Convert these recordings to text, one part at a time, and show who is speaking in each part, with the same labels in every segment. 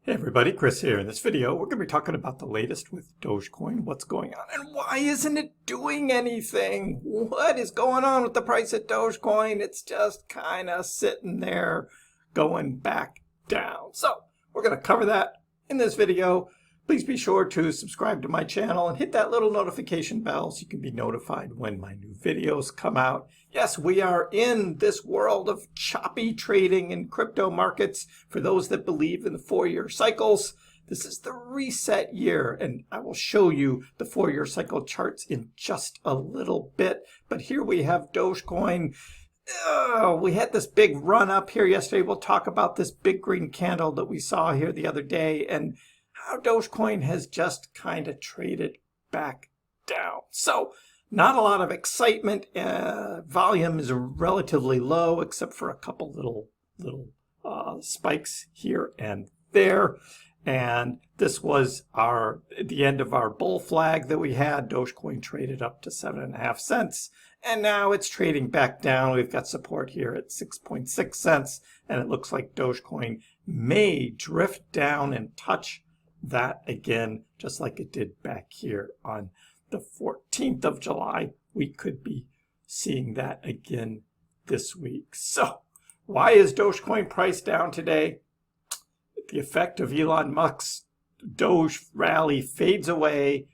Speaker 1: Hey everybody, Chris here. In this video, we're going to be talking about the latest with Dogecoin, what's going on, and why isn't it doing anything? What is going on with the price of Dogecoin? It's just kind of sitting there going back down. So we're going to cover that in this video. Please be sure to subscribe to my channel and hit that little notification bell so you can be notified when my new videos come out. Yes, we are in this world of choppy trading in crypto markets. For those that believe in the 4-year cycles, this is the reset year, and I will show you the 4-year cycle charts in just a little bit. But here we have Dogecoin. We had this big run up here yesterday. We'll talk about this big green candle that we saw here the other day and how Dogecoin has just kind of traded back down. So not a lot of excitement. Volume is relatively low, except for a couple little spikes here and there. And this was the end of our bull flag that we had. Dogecoin traded up to 7.5 cents. And now it's trading back down. We've got support here at 6.6 cents. And it looks like Dogecoin may drift down and touch that again, just like it did back here on the 14th of July. We could be seeing that again this week. So why is Dogecoin price down today? The effect of Elon Musk's Doge rally fades away.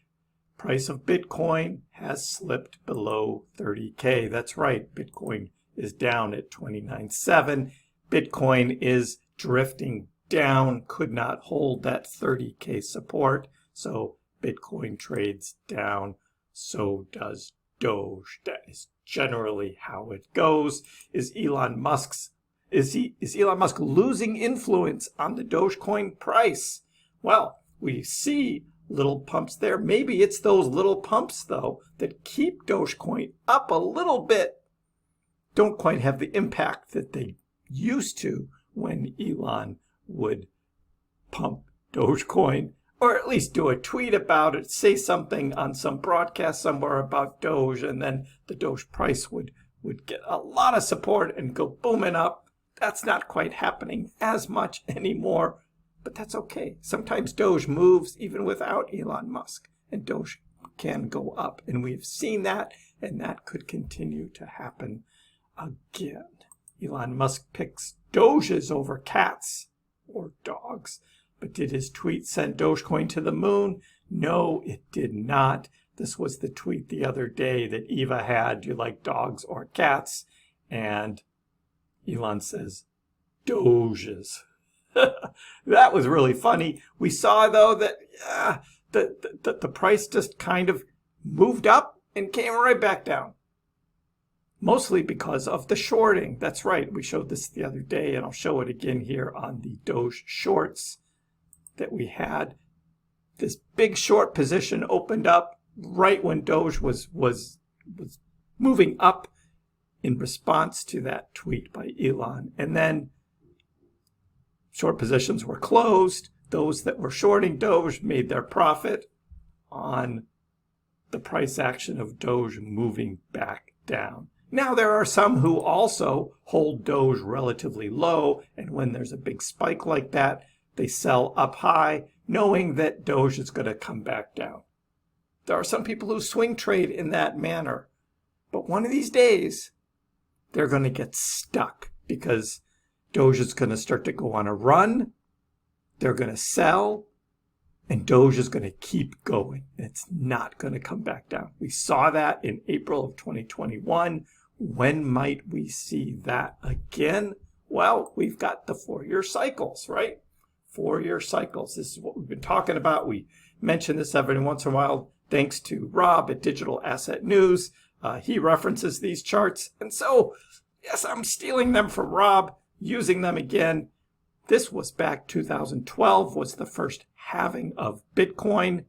Speaker 1: Price of Bitcoin has slipped below 30K. That's right. Bitcoin is down at 29.7. Bitcoin is drifting down, could not hold that 30K support. So Bitcoin trades down. So does Doge. That is generally how it goes. Is Elon Musk losing influence on the Dogecoin price? Well, we see little pumps there. Maybe it's those little pumps, though, that keep Dogecoin up a little bit. Don't quite have the impact that they used to when Elon would pump Dogecoin, or at least do a tweet about it, say something on some broadcast somewhere about Doge, and then the Doge price would get a lot of support and go booming up. That's not quite happening as much anymore, but that's okay. Sometimes Doge moves even without Elon Musk, and Doge can go up, and we've seen that, and that could continue to happen again. Elon Musk picks Doges over cats or dogs. But did his tweet send Dogecoin to the moon? No, it did not. This was the tweet the other day that Eva had, do you like dogs or cats? And Elon says, Doges. That was really funny. We saw, though, that the price just kind of moved up and came right back down. Mostly because of the shorting. That's right. We showed this the other day, and I'll show it again here on the Doge shorts that we had. This big short position opened up right when Doge was moving up in response to that tweet by Elon. And then short positions were closed. Those that were shorting Doge made their profit on the price action of Doge moving back down. Now, there are some who also hold Doge relatively low, and when there's a big spike like that, they sell up high, knowing that Doge is going to come back down. There are some people who swing trade in that manner, but one of these days, they're going to get stuck because Doge is going to start to go on a run, they're going to sell, and Doge is going to keep going. It's not going to come back down. We saw that in April of 2021. When might we see that again? Well, we've got the 4-year cycles, right? 4-year cycles. This is what we've been talking about. We mention this every once in a while thanks to Rob at Digital Asset News. He references these charts. And so, yes, I'm stealing them from Rob, using them again. This was back 2012 was the first halving of Bitcoin,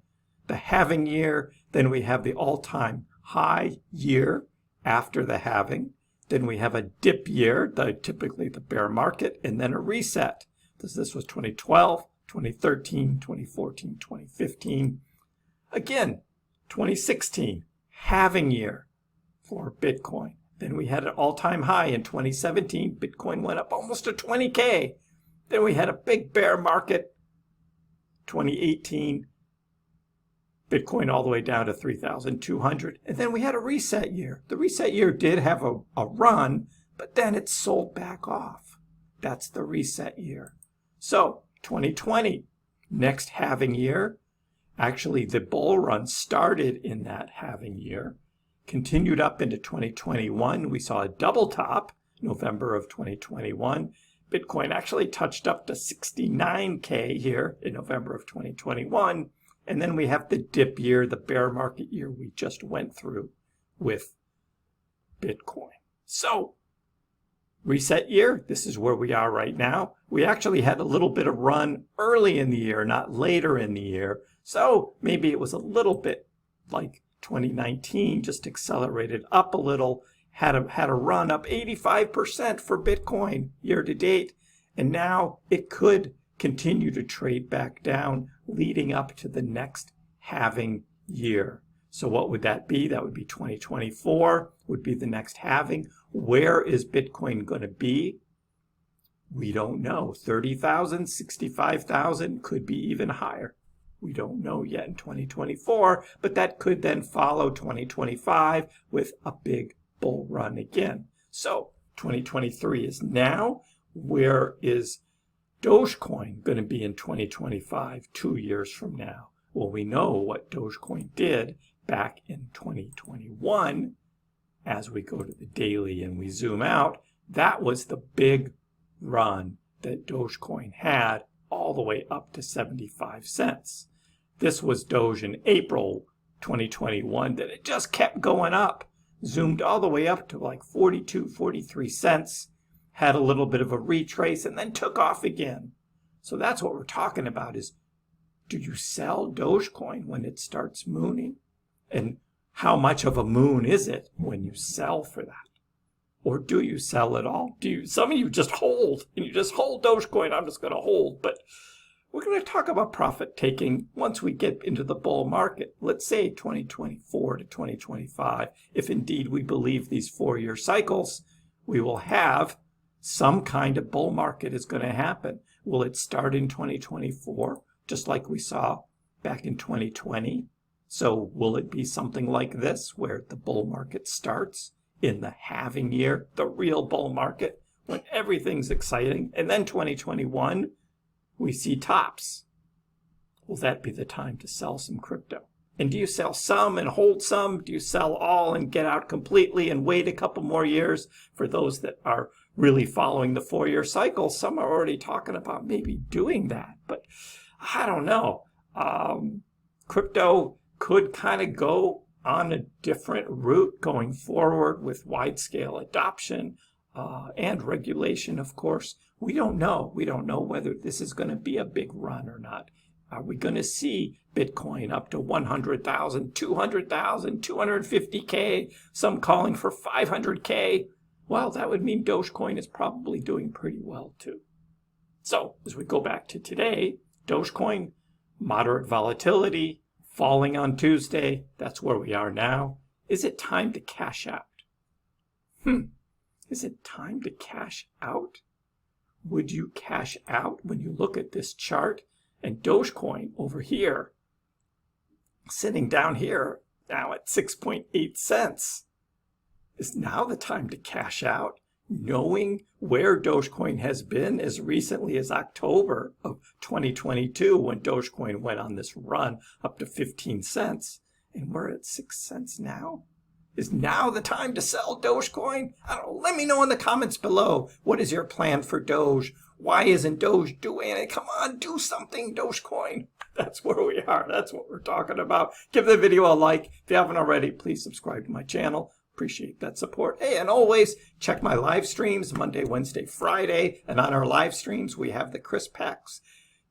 Speaker 1: the halving year. Then we have the all-time high year after the halving. Then we have a dip year, typically the bear market, and then a reset. This was 2012, 2013, 2014, 2015. Again, 2016, halving year for Bitcoin. Then we had an all-time high in 2017. Bitcoin went up almost to 20K. Then we had a big bear market 2018, Bitcoin all the way down to 3,200. And then we had a reset year. The reset year did have a run, but then it sold back off. That's the reset year. So 2020, next halving year. Actually, the bull run started in that halving year, continued up into 2021. We saw a double top, November of 2021. Bitcoin actually touched up to 69K here in November of 2021. And then we have the dip year, the bear market year we just went through with Bitcoin. So, reset year, this is where we are right now. We actually had a little bit of run early in the year, not later in the year. So maybe it was a little bit like 2019, just accelerated up a little, had a run up 85% for Bitcoin year to date. And now it could continue to trade back down leading up to the next halving year. So what would that be? That would be 2024 would be the next halving. Where is Bitcoin going to be? We don't know. 30,000, 65,000, could be even higher. We don't know yet in 2024, but that could then follow 2025 with a big bull run again. So 2023 is now. Where is Dogecoin going to be in 2025, 2 years from now? Well, we know what Dogecoin did back in 2021. As we go to the daily and we zoom out, that was the big run that Dogecoin had all the way up to 75 cents. This was Doge in April 2021 that it just kept going up, zoomed all the way up to like 42, 43 cents, had a little bit of a retrace and then took off again. So that's what we're talking about is, do you sell Dogecoin when it starts mooning? And how much of a moon is it when you sell for that? Or do you sell at all? Some of you just hold, and you just hold Dogecoin. I'm just going to hold. But we're going to talk about profit taking once we get into the bull market. Let's say 2024 to 2025. If indeed we believe these 4-year cycles, we will have some kind of bull market is going to happen. Will it start in 2024, just like we saw back in 2020? So will it be something like this, where the bull market starts in the halving year, the real bull market, when everything's exciting, and then 2021, we see tops? Will that be the time to sell some crypto? And do you sell some and hold some? Do you sell all and get out completely and wait a couple more years? For those that are really following the 4-year cycle, some are already talking about maybe doing that, but I don't know. Crypto could kind of go on a different route going forward with wide-scale adoption and regulation, of course. We don't know. We don't know whether this is going to be a big run or not. Are we going to see Bitcoin up to 100,000, 200,000, 250K, some calling for 500K? Well, that would mean Dogecoin is probably doing pretty well too. So as we go back to today, Dogecoin, moderate volatility, falling on Tuesday. That's where we are now. Is it time to cash out? Is it time to cash out? Would you cash out when you look at this chart? And Dogecoin over here, sitting down here now at 6.8 cents. Is now the time to cash out, knowing where Dogecoin has been as recently as October of 2022, when Dogecoin went on this run up to 15 cents, and we're at 6 cents now? Is now the time to sell Dogecoin? I don't know. Let me know in the comments below. What is your plan for Doge? Why isn't Doge doing it? Come on, do something, Dogecoin. That's where we are. That's what we're talking about. Give the video a like. If you haven't already, please subscribe to my channel. Appreciate that support. Hey, and always check my live streams Monday, Wednesday, Friday. And on our live streams, we have the CryptoTab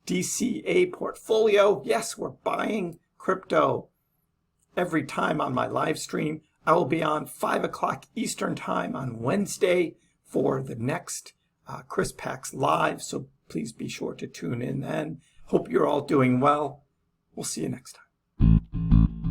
Speaker 1: DCA portfolio. Yes, we're buying crypto every time on my live stream. I will be on 5 o'clock Eastern time on Wednesday for the next CryptoTab Live. So please be sure to tune in then. Hope you're all doing well. We'll see you next time.